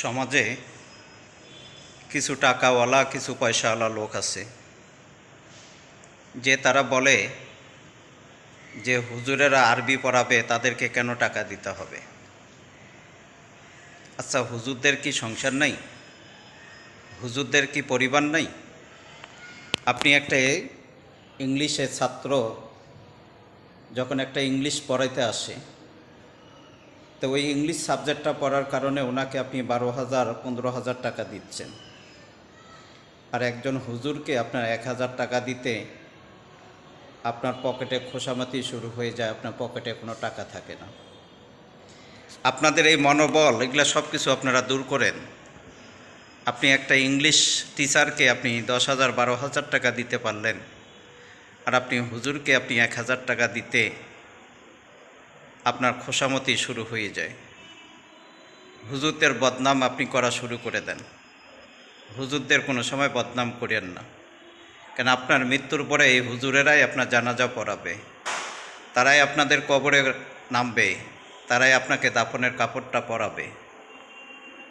সমাজে কিছু টাকাওয়ালা কিছু পয়সাওয়ালা লোক আছে যে তারা বলে যে হুজুরেরা আরবি পড়াবে তাদেরকে কেন টাকা দিতে হবে। আচ্ছা, হুজুরদের কি সংসার নাই? হুজুরদের কি পরিবার নাই? আপনি একটা ইংলিশের ছাত্র যখন একটা ইংলিশ পড়াইতে আসে, তো ওই ইংলিশ সাবজেক্টটা পড়ার কারণে ওনাকে আপনি 12,000 15,000 টাকা দিচ্ছেন, আর একজন হুজুরকে আপনার 1,000 টাকা দিতে আপনার পকেটে খোসামাতি শুরু হয়ে যায়, আপনার পকেটে কোনো টাকা থাকে না। আপনাদের এই মনোবল এগুলো সব কিছু আপনারা দূর করেন। আপনি একটা ইংলিশ টিচারকে আপনি 10,000 12,000 টাকা দিতে পারলেন, আর আপনি হুজুরকে আপনি 1,000 টাকা দিতে আপনার খোসামতি শুরু হয়ে যায়। হুজুরদের বদনাম আপনি করা শুরু করে দেন। হুজুরদের কোনো সময় বদনাম করেন না, কেন আপনার মৃত্যুর পরে এই হুজুরেরাই আপনার জানাজা পড়াবে, তারাই আপনাদের কবরে নামবে, তারাই আপনাকে দাফনের কাপড়টা পরাবে।